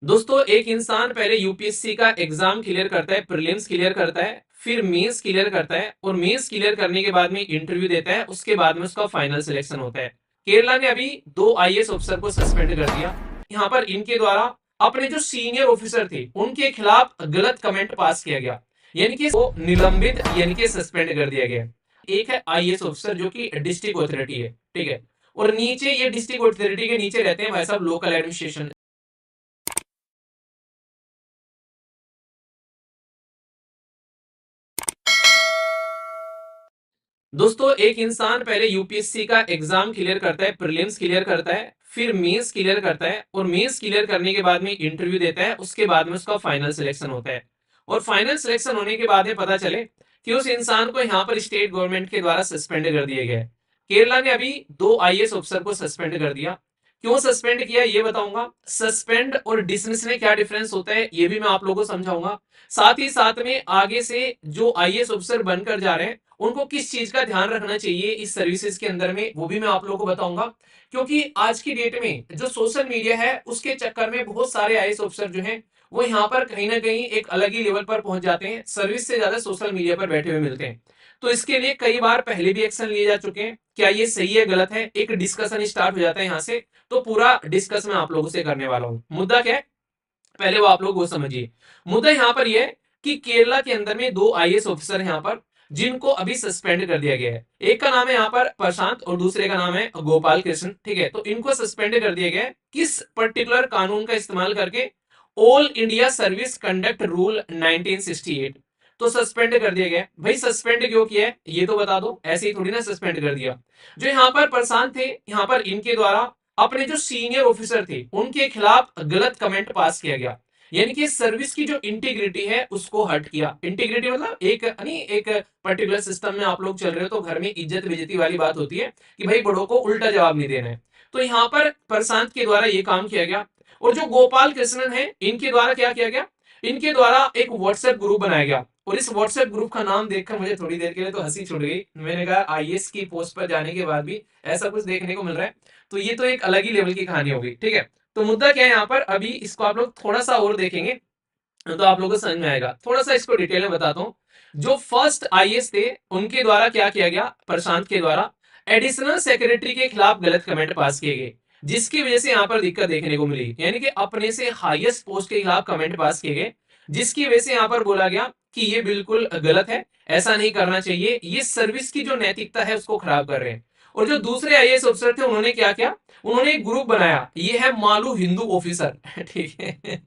दोस्तों एक इंसान पहले यूपीएससी का एग्जाम क्लियर करता है, प्रीलिम्स क्लियर करता है, फिर मेंस क्लियर करता है और मेंस क्लियर करने के बाद में इंटरव्यू देता है। उसके बाद में उसका फाइनल सिलेक्शन होता है। केरला ने अभी दो आईएएस ऑफिसर को सस्पेंड कर दिया। यहाँ पर इनके द्वारा अपने जो सीनियर ऑफिसर थे उनके खिलाफ गलत कमेंट पास किया गया, यानी कि वो निलंबित यानी कि सस्पेंड कर दिया गया। एक है आईएएस ऑफिसर जो कि डिस्ट्रिक्ट अथॉरिटी है, ठीक है, और नीचे ये डिस्ट्रिक्ट अथॉरिटी के नीचे रहते हैं भाई साहब लोकल एडमिनिस्ट्रेशन। दोस्तों एक इंसान पहले यूपीएससी का एग्जाम क्लियर करता है, प्रीलिम्स क्लियर करता है, फिर मेंस क्लियर करता है और मेंस क्लियर करने के बाद में इंटरव्यू देता है। उसके बाद में उसका फाइनल सिलेक्शन होता है। और फाइनल सिलेक्शन होने के बाद में पता चले कि उस इंसान को यहाँ पर स्टेट गवर्नमेंट के द्वारा सस्पेंड कर दिया गया है। केरला ने अभी दो आईएएस ऑफिसर को सस्पेंड कर दिया। क्यों सस्पेंड किया ये बताऊंगा। सस्पेंड और डिसमिस में क्या डिफरेंस होता है ये भी मैं आप लोगों को समझाऊंगा। साथ ही साथ में आगे से जो आईएएस ऑफिसर बनकर जा रहे हैं उनको किस चीज का ध्यान रखना चाहिए इस सर्विसेज के अंदर में वो भी मैं आप लोगों को बताऊंगा। क्योंकि आज की डेट में जो सोशल मीडिया है उसके चक्कर में बहुत सारे आईएएस ऑफिसर जो हैं वो यहाँ पर कहीं ना कहीं एक अलग ही लेवल पर पहुंच जाते हैं, सर्विस से ज्यादा सोशल मीडिया पर बैठे हुए मिलते हैं। तो इसके लिए कई बार पहले भी एक्शन लिए जा चुके हैं। क्या ये सही है गलत है एक डिस्कशन स्टार्ट हो जाता है यहाँ से। तो पूरा डिस्कस मैं आप लोगों से करने वाला हूँ। मुद्दा क्या है पहले वो आप लोग वो समझिए। मुद्दा यहाँ पर यह है कि केरला के अंदर में दो आईएएस ऑफिसर हैं यहाँ पर जिनको अभी सस्पेंड कर दिया गया है। एक का नाम है यहाँ पर प्रशांत और दूसरे का नाम है गोपाल कृष्ण, ठीक है। तो इनको सस्पेंड कर दिया गया है किस पर्टिकुलर कानून का इस्तेमाल करके, all India service conduct rule 1968। तो सस्पेंड कर दिया गया। भाई सस्पेंड क्यों किया है ये तो बता दो, ऐसे ही थोड़ी ना सस्पेंड कर दिया। जो यहाँ पर प्रशांत थे यहाँ पर इनके द्वारा अपने जो सीनियर ऑफिसर थे उनके खिलाफ गलत कमेंट पास किया गया, यानी कि सर्विस की जो इंटीग्रिटी है उसको हर्ट किया। इंटीग्रिटी मतलब एक नहीं, एक पर्टिकुलर सिस्टम में आप लोग चल रहे हो तो घर में इज्जत बेइज्जती वाली बात होती है कि भाई बड़ों को उल्टा जवाब नहीं देना है। तो यहाँ पर प्रशांत के द्वारा ये काम किया गया। और जो गोपाल कृष्णन है इनके द्वारा क्या किया गया, इनके द्वारा एक व्हाट्सएप ग्रुप बनाया गया। और इस व्हाट्सएप ग्रुप का नाम देखकर मुझे थोड़ी देर के लिए तो हंसी छूट गई। मैंने कहा आईएएस की पोस्ट पर जाने के बाद भी ऐसा कुछ देखने को मिल रहा है, तो ये तो एक अलग ही लेवल की कहानी होगी, ठीक है। तो मुद्दा क्या है यहाँ पर, अभी इसको आप लोग थोड़ा सा और देखेंगे तो आप लोगों को समझ में आएगा। थोड़ा सा इसको डिटेल में बताता हूँ। जो फर्स्ट आईएएस थे उनके द्वारा क्या किया गया, प्रशांत के द्वारा एडिशनल सेक्रेटरी के खिलाफ गलत कमेंट पास किए गए, जिसकी वजह से यहाँ पर दिक्कत देखने को मिली। यानी कि अपने से हाईएस्ट पोस्ट के खिलाफ कमेंट पास किए गए, जिसकी वजह से यहाँ पर बोला गया कि ये बिल्कुल गलत है, ऐसा नहीं करना चाहिए, ये सर्विस की जो नैतिकता है उसको खराब कर रहे हैं। और जो दूसरे आईएएस अफसर थे उन्होंने क्या किया, उन्होंने एक ग्रुप बनाया, ये है मालू हिंदू ऑफिसर ठीक है।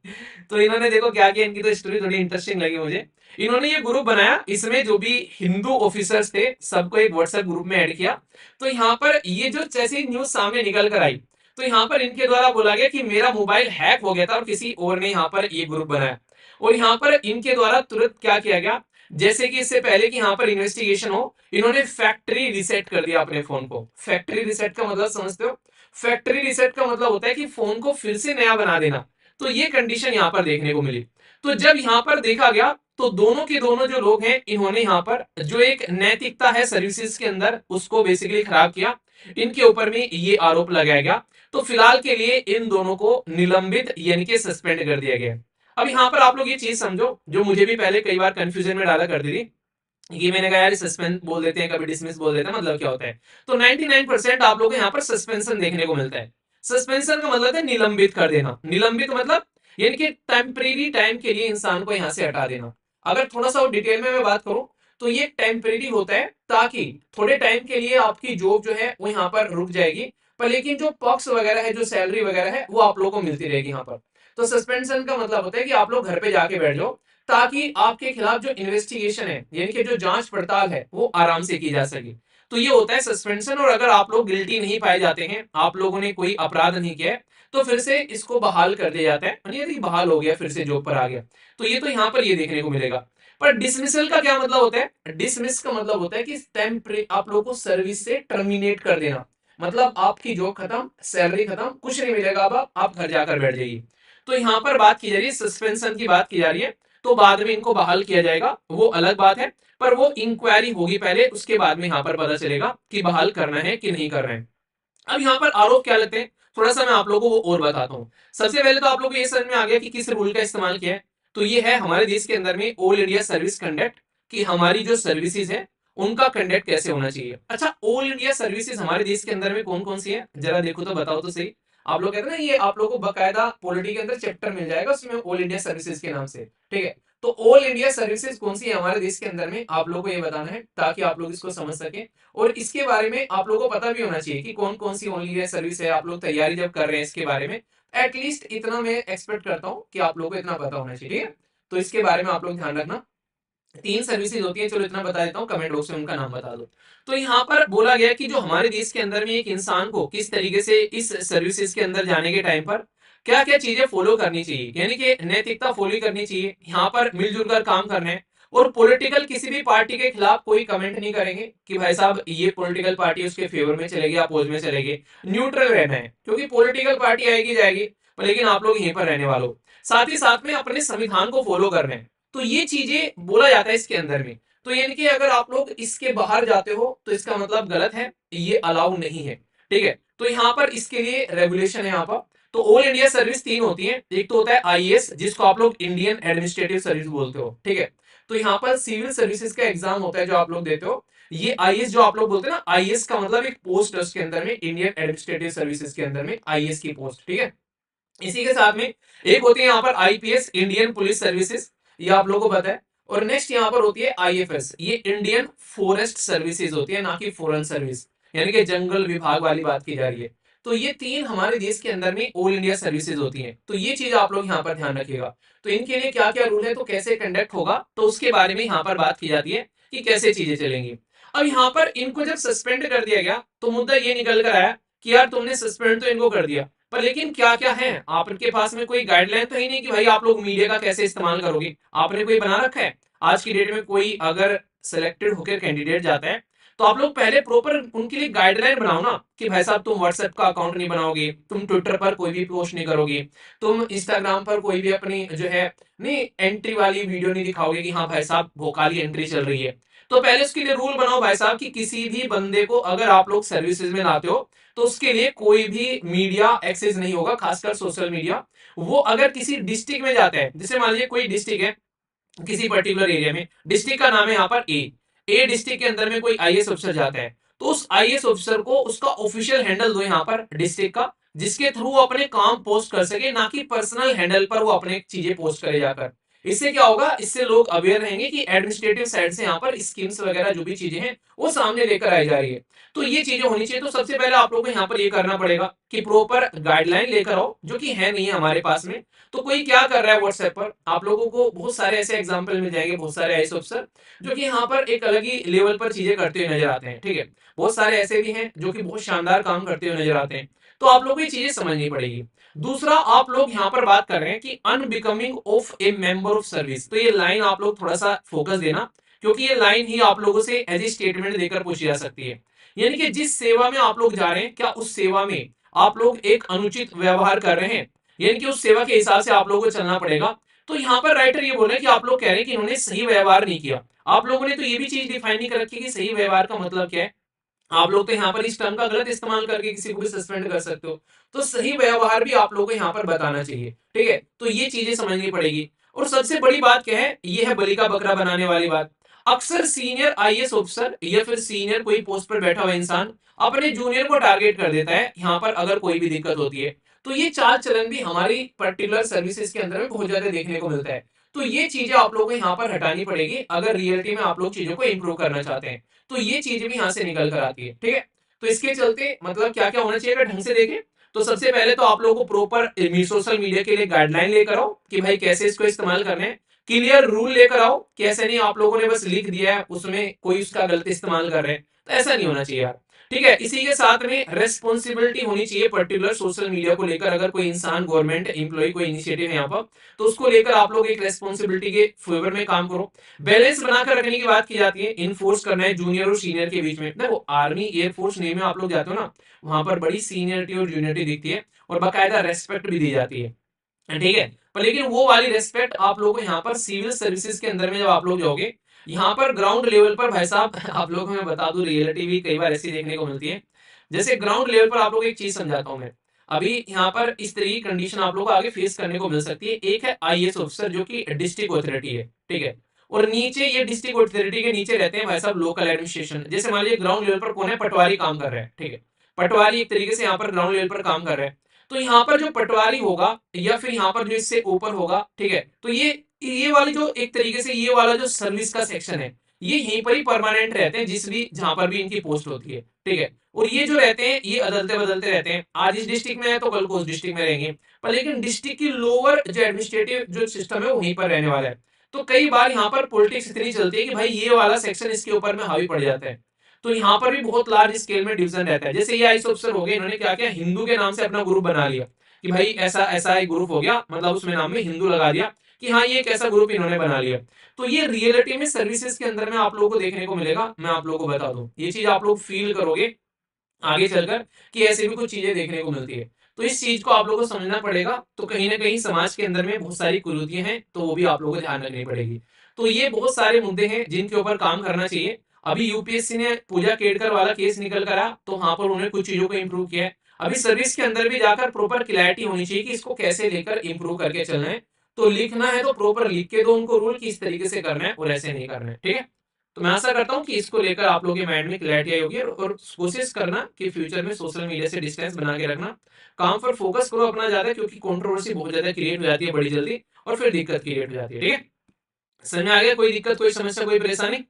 तो इन्होंने देखो क्या किया, इनकी तो स्टोरी थोड़ी इंटरेस्टिंग लगी मुझे। इन्होंने ये ग्रुप बनाया, इसमें जो भी हिंदू ऑफिसर्स थे सबको एक व्हाट्सएप ग्रुप में ऐड किया। तो यहाँ पर ये जो जैसे न्यूज सामने निकल कर आई तो यहाँ पर इनके द्वारा बोला गया कि मेरा मोबाइल हैक हो गया था और किसी और ने यहाँ पर ये ग्रुप बनाया। और यहाँ पर इनके द्वारा तुरंत क्या किया गया, जैसे कि इससे पहले कि यहाँ पर इन्वेस्टिगेशन हो, इन्होंने फैक्ट्री रिसेट कर दिया अपने फोन को। फैक्ट्री रिसेट का मतलब समझते हो, फैक्ट्री रिसेट का मतलब होता है कि फोन को फिर से नया बना देना। तो ये कंडीशन यहाँ पर देखने को मिली। तो जब यहाँ पर देखा गया तो दोनों के दोनों जो लोग हैं इन्होंने यहाँ पर जो एक नैतिकता है सर्विसेज के अंदर उसको बेसिकली खराब किया। इनके ऊपर में ये आरोप लगाया गया। तो फिलहाल के लिए इन दोनों को निलंबित यानी कि सस्पेंड कर दिया गया। अब यहाँ पर आप लोग ये चीज समझो जो मुझे भी पहले कई बार कंफ्यूजन में डाला करती थी, ये मैंने कहा यार सस्पेंड बोल देते हैं कभी डिसमिस बोल देते हैं, मतलब क्या होता है। तो 99% आप लोगों को यहाँ पर सस्पेंशन देखने को मिलता है। सस्पेंशन का मतलब है निलंबित कर देना। निलंबित मतलब यानी कि टेम्परेरी टाइम के लिए इंसान को यहाँ से हटा देना। अगर थोड़ा सा डिटेल में मैं बात करूं तो ये टेम्परेरी होता है ताकि थोड़े टाइम के लिए आपकी जॉब जो है वो यहाँ पर रुक जाएगी, पर लेकिन जो पॉक्स वगैरह है, जो सैलरी वगैरह है वो आप लोगों को मिलती रहेगी यहाँ पर। तो सस्पेंशन का मतलब होता है कि आप लोग घर पे जाके बैठ जाओ ताकि आपके खिलाफ जो इन्वेस्टिगेशन है यानी कि जो जांच पड़ताल है वो आराम से की जा सके। तो ये होता है सस्पेंशन। और अगर आप लोग गिल्टी नहीं पाए जाते हैं, आप लोगों ने कोई अपराध नहीं किया है, तो फिर से इसको बहाल कर दिया जाता है, यानी यदि बहाल हो गया फिर से जॉब पर आ गया। तो ये तो यहाँ पर ये देखने को मिलेगा। पर डिसमिसल का क्या मतलब होता है, डिसमिस का मतलब होता है कि टेम्परे आप लोगों को सर्विस से टर्मिनेट कर देना। मतलब आपकी जॉब खत्म, सैलरी खत्म, कुछ नहीं मिलेगा, अब आप घर जाकर बैठ जाइए। तो यहाँ पर बात की जा रही है, सस्पेंशन की बात की जा रही है। तो बाद में इनको बहाल किया जाएगा वो अलग बात है, पर वो इंक्वायरी होगी पहले, उसके बाद में यहाँ पर पता चलेगा कि बहाल करना है कि नहीं करना है। अब यहाँ पर आरोप क्या लगते हैं, थोड़ा सा मैं आप लोगों को वो और बताता हूँ। सबसे पहले तो आप लोगों को ये समझ में आ गया कि किस रूल का इस्तेमाल किया है। तो ये है हमारे देश के अंदर में ऑल इंडिया सर्विस कंडक्ट, कि हमारी जो सर्विसेज है उनका कंडक्ट कैसे होना चाहिए। अच्छा, ऑल इंडिया सर्विसेज हमारे देश के अंदर में कौन कौन सी है, जरा देखो तो बताओ तो सही। आप लोग कहते हैं ना, ये आप लोगों को बकायदा पॉलिटी के अंदर चैप्टर मिल जाएगा उसमें ऑल इंडिया सर्विसेज के नाम से, ठीक है। तो ऑल इंडिया सर्विसेज कौन सी है हमारे देश के अंदर में, आप लोगों को ये बताना है ताकि आप लोग इसको समझ सके। और इसके बारे में आप लोगों को पता भी होना चाहिए कि कौन कौन सी ऑल इंडिया सर्विस है। आप लोग तैयारी जब कर रहे हैं इसके बारे में, एटलीस्ट इतना मैं एक्सपेक्ट करता हूँ कि आप लोगों को इतना पता होना चाहिए, ठीक है। तो इसके बारे में आप लोग ध्यान रखना। 3 सर्विसेज होती हैं, चलो इतना बता देता हूँ, कमेंट बॉक्स में उनका नाम बता दो। तो यहाँ पर बोला गया कि जो हमारे देश के अंदर में एक इंसान को किस तरीके से इस सर्विसेज के अंदर जाने के टाइम पर क्या क्या चीजें फॉलो करनी चाहिए, यानी कि नैतिकता फॉलो करनी चाहिए, यहाँ पर मिलजुल कर काम करना है। और पॉलिटिकल किसी भी पार्टी के खिलाफ कोई कमेंट नहीं करेंगे कि भाई साहब ये पॉलिटिकल पार्टी उसके फेवर में चलेगी, अपोज में चलेगी। न्यूट्रल रहना है, क्योंकि पॉलिटिकल पार्टी आएगी जाएगी, लेकिन आप लोग यहीं पर रहने वालों। साथ ही साथ में अपने संविधान को फॉलो करना है। तो ये चीजें बोला जाता है इसके अंदर में। तो यानी कि अगर आप लोग इसके बाहर जाते हो तो इसका मतलब गलत है, ये अलाउ नहीं है, ठीक है। तो यहाँ पर इसके लिए रेगुलेशन है यहाँ पर। तो ऑल इंडिया सर्विस 3 होती है, एक तो होता है आईएएस जिसको आप लोग इंडियन एडमिनिस्ट्रेटिव सर्विस बोलते हो, ठीक है। तो यहाँ पर सिविल सर्विसेज का एग्जाम होता है जो आप लोग देते हो। ये आईएएस जो आप लोग बोलते हैं ना, आईएएस का मतलब एक पोस्ट है उसके अंदर में, इंडियन एडमिनिस्ट्रेटिव सर्विसेज के अंदर में आईएएस की पोस्ट, ठीक है। इसी के साथ में एक होती है यहाँ पर आईपीएस, इंडियन पुलिस सर्विसेज, ये आप लोगों को पता है। और नेक्स्ट यहाँ पर होती है आईएफएस, ये इंडियन फॉरेस्ट सर्विसेज होती है, ना कि फॉरेन सर्विस, यानी कि जंगल विभाग वाली बात की जा रही है। तो ये 3 हमारे देश के अंदर में ऑल इंडिया सर्विसेज होती हैं। तो ये चीज आप लोग यहाँ पर ध्यान रखिएगा। तो इनके लिए क्या क्या रूल है, तो कैसे कंडक्ट होगा, तो उसके बारे में यहाँ पर बात की जाती है कि कैसे चीजें चलेंगी। अब यहाँ पर इनको जब सस्पेंड कर दिया गया तो मुद्दा ये निकल कर आया कि यार तुमने सस्पेंड तो इनको कर दिया, पर लेकिन क्या क्या है, आपके पास में कोई गाइडलाइन तो ही नहीं कि भाई आप लोग मीडिया का कैसे इस्तेमाल करोगे, आपने कोई बना रखा है। आज की डेट में कोई अगर सिलेक्टेड होकर कैंडिडेट जाता है तो आप लोग पहले प्रॉपर उनके लिए गाइडलाइन बनाओ ना, कि भाई साहब तुम व्हाट्सएप का अकाउंट नहीं बनाओगे, तुम ट्विटर पर कोई भी पोस्ट नहीं करोगे, तुम इंस्टाग्राम पर कोई भी अपनी जो है नहीं एंट्री वाली वीडियो नहीं दिखाओगे कि हाँ भाई साहब भोकाली एंट्री चल रही है। तो पहले उसके लिए रूल बनाओ भाई साहब कि किसी भी बंदे को अगर आप लोग सर्विसेज में लाते हो तो उसके लिए कोई भी मीडिया एक्सेस नहीं होगा, खासकर सोशल मीडिया। वो अगर किसी डिस्ट्रिक्ट में जाता है, जैसे मान लीजिए कोई डिस्ट्रिक्ट है किसी पर्टिकुलर एरिया में, डिस्ट्रिक्ट का नाम है यहाँ पर ए डिस्ट्रिक्ट के अंदर में कोई आईएएस ऑफिसर जाता है, तो उस आईएएस ऑफिसर को उसका ऑफिशियल हैंडल दो यहाँ पर डिस्ट्रिक्ट का, जिसके थ्रू वो अपने काम पोस्ट कर सके, ना कि पर्सनल हैंडल पर वो अपने चीजें पोस्ट करे जाकर। इससे क्या होगा, इससे लोग अवेयर रहेंगे कि एडमिनिस्ट्रेटिव साइड से यहाँ पर स्कीम्स वगैरह जो भी चीजें हैं वो सामने लेकर आई जा रही है। तो ये चीजें होनी चाहिए। तो सबसे पहले आप लोगों को यहाँ पर ये करना पड़ेगा कि प्रॉपर गाइडलाइन लेकर आओ, जो कि है नहीं है हमारे पास में। तो कोई क्या कर रहा है व्हाट्सएप पर, आप लोगों को बहुत सारे ऐसे एग्जांपल मिल जाएंगे, बहुत सारे ऐसे अफसर जो कि यहाँ पर एक अलग ही लेवल पर चीजें करते हुए नजर आते हैं, ठीक है। बहुत सारे ऐसे भी हैं जो कि बहुत शानदार काम करते हुए नजर आते हैं। तो आप लोगों को ये चीजें समझनी पड़ेगी। दूसरा, आप लोग यहाँ पर बात कर रहे हैं कि unbecoming of A member of service, तो ये लाइन आप लोग थोड़ा सा फोकस देना, क्योंकि ये लाइन ही आप लोगों से एज ए स्टेटमेंट देकर पूछी जा सकती है। यानी कि जिस सेवा में आप लोग जा रहे हैं, क्या उस सेवा में आप लोग एक अनुचित व्यवहार कर रहे हैं, यानी कि उस सेवा के हिसाब से आप लोगों को चलना पड़ेगा। तो यहाँ पर राइटर ये बोल रहे हैं कि आप लोग कह रहे हैं कि इन्होंने सही व्यवहार नहीं किया। आप लोगों ने तो ये भी चीज डिफाइन नहीं कर रखी कि सही व्यवहार का मतलब क्या है। आप लोग तो यहाँ पर इस टर्म का गलत इस्तेमाल करके किसी को भी सस्पेंड कर सकते हो। तो सही व्यवहार भी आप लोगों को यहाँ पर बताना चाहिए, ठीक है। तो ये चीजें समझनी पड़ेगी। और सबसे बड़ी बात क्या है, ये है बलि का बकरा बनाने वाली बात। अक्सर सीनियर आईएएस ऑफिसर या फिर सीनियर कोई पोस्ट पर बैठा हुआ इंसान अपने जूनियर को टारगेट कर देता है यहाँ पर अगर कोई भी दिक्कत होती है। तो ये चाल चलन भी हमारी पर्टिकुलर सर्विसेज के अंदर में बहुत ज्यादा देखने को मिलता है। तो ये चीजें आप लोगों को यहाँ पर हटानी पड़ेगी अगर रियलिटी में आप लोग चीजों को इंप्रूव करना चाहते हैं। तो ये चीजें भी यहाँ से निकल कर आती है, ठीक है। तो इसके चलते मतलब क्या क्या होना चाहिए अगर ढंग से देखें, तो सबसे पहले तो आप लोगों को प्रॉपर सोशल मीडिया के लिए गाइडलाइन लेकर आओ कि भाई कैसे इसको इस्तेमाल करना है। क्लियर रूल लेकर आओ कि ऐसे नहीं आप लोगों ने बस लिख दिया है, उसमें कोई उसका गलत इस्तेमाल कर रहे हैं, तो ऐसा नहीं होना चाहिए यार, ठीक है। इसी के साथ में रेस्पॉन्सिबिलिटी होनी चाहिए पर्टिकुलर सोशल मीडिया को लेकर। अगर कोई इंसान गवर्नमेंट एम्प्लॉय कोई इनिशिएटिव है यहाँ पर, तो उसको लेकर आप लोग एक रेस्पॉन्सिबिलिटी के फेवर में काम करो। बैलेंस बनाकर रखने की बात की जाती है, इनफोर्स करना है जूनियर और सीनियर के बीच में। देखो आर्मी एयरफोर्स नेवी में आप लोग जाते हो ना, वहां पर बड़ी सीनियरिटी और जूनियरिटी दिखती है और बाकायदा रेस्पेक्ट भी दी जाती है, ठीक है। पर लेकिन वो वाली रेस्पेक्ट आप लोगों को यहाँ पर सिविल सर्विसेज के अंदर में जब आप लोग जाओगे, यहाँ पर ग्राउंड लेवल पर भाई साहब आप लोगों को मैं बता दूं रियलिटी भी कई बार ऐसी देखने को मिलती है। जैसे ग्राउंड लेवल पर आप लोग एक चीज समझाता हूं मैं, अभी यहाँ पर इस तरह की कंडीशन आप लोगों को आगे फेस करने को मिल सकती है। एक है आईएएस ऑफिसर जो कि डिस्ट्रिक्ट अथॉरिटी है, ठीक है, और नीचे ये डिस्ट्रिक्ट अथॉरिटी के नीचे रहते हैं भाई साहब लोकल एडमिनिस्ट्रेशन। जैसे मान लीजिए ग्राउंड लेवल पर कौन है, पटवारी काम कर रहे हैं, ठीक है, पटवारी एक तरीके से यहाँ पर ग्राउंड लेवल पर काम कर रहे हैं। तो यहाँ पर जो पटवारी होगा या फिर यहाँ पर जो इससे ऊपर होगा, ठीक है, तो ये वाली जो एक तरीके से ये वाला जो सर्विस का सेक्शन है, ये यहीं पर ही परमानेंट रहते हैं, जिस भी जहां पर भी इनकी पोस्ट होती है, ठीक है। और ये जो रहते हैं ये अदलते बदलते रहते हैं, आज इस डिस्ट्रिक्ट में है तो कल को उस डिस्ट्रिक्ट में रहेंगे, पर लेकिन डिस्ट्रिक्ट की लोअर जो एडमिनिस्ट्रेटिव जो सिस्टम है वो वहीं पर रहने वाला है। तो कई बार यहाँ पर पॉलिटिक्स इतनी चलती है कि भाई ये वाला सेक्शन इसके ऊपर में हावी पड़ जाता है। तो यहाँ पर भी बहुत लार्ज स्केल में डिवीजन रहता है। जैसे ये आईएएस ऑफिसर हो गए, इन्होंने क्या किया, हिंदू के नाम से अपना ग्रुप बना लिया कि भाई ऐसा ऐसा एक ग्रुप हो गया, मतलब उसमें नाम में हिंदू लगा दिया कि हाँ ये एक ऐसा ग्रुप इन्होंने बना लिया। तो ये रियलिटी में सर्विसेज के अंदर में आप लोगों को देखने को मिलेगा। मैं आप लोगों को बता दूं, ये चीज आप लोग फील करोगे आगे चलकर कि ऐसे भी कुछ चीजें देखने को मिलती है। तो इस चीज को आप लोगों को समझना पड़ेगा। तो कहीं ना कहीं समाज के अंदर में बहुत सारी कुरीतियां हैं, तो वो भी आप लोगों को ध्यान रखनी पड़ेगी। तो ये बहुत सारे मुद्दे हैं जिनके ऊपर काम करना चाहिए। अभी यूपीएससी ने पूजा केड़कर वाला केस निकल कर आया, तो वहां पर उन्होंने कुछ चीजों को इंप्रूव किया है। अभी सर्विस के अंदर भी जाकर प्रॉपर क्लैरिटी होनी चाहिए कि इसको कैसे लेकर इंप्रूव करके चलना है। तो लिखना है तो प्रॉपर लिख के दो उनको रूल, कि इस तरीके से करना है और ऐसे नहीं करना है, ठीक है। तो मैं आशा करता हूं कि इसको लेकर आप लोगों के माइंड में क्लैरिटी आई होगी, और कोशिश करना कि फ्यूचर में सोशल मीडिया से डिस्टेंस बना के रखना, काम पर फोकस करो अपना ज्यादा, क्योंकि कंट्रोवर्सी बहुत ज्यादा क्रिएट हो जाती है बड़ी जल्दी, और फिर दिक्कत क्रिएट हो जाती है, ठीक है। समझ में आ गया? कोई दिक्कत, कोई समस्या, कोई परेशानी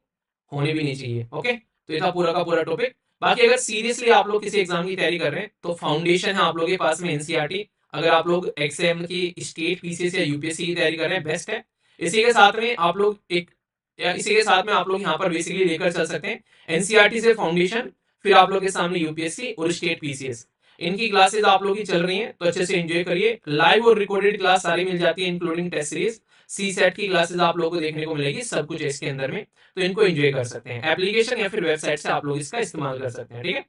होनी भी नहीं चाहिए। ओके, तो ये था पूरा का पूरा टॉपिक। बाकी अगर सीरियसली आप लोग किसी एग्जाम की तैयारी कर रहे हैं तो फाउंडेशन है आप लोगों के पास में एनसीईआरटी। अगर आप लोग एग्जाम की स्टेट पीसीएस या यूपीएससी की तैयारी कर रहे हैं, बेस्ट है। इसी के साथ में आप लोग एक या इसी के साथ में आप लोग यहाँ पर बेसिकली लेकर चल सकते हैं एनसीईआरटी से फाउंडेशन, फिर आप लोग के सामने यूपीएससी और स्टेट पीसीएस। इनकी क्लासेस आप लोग की चल रही हैं, तो अच्छे से एंजॉय करिए। लाइव और रिकॉर्डेड क्लास सारी मिल जाती है, इंक्लूडिंग टेस्ट सीरीज। सी सेट की क्लासेस आप लोगों को देखने को मिलेगी, सब कुछ है इसके अंदर में। तो इनको एंजॉय कर सकते हैं, एप्लीकेशन या फिर वेबसाइट से आप लोग इसका इस्तेमाल कर सकते हैं, ठीक है।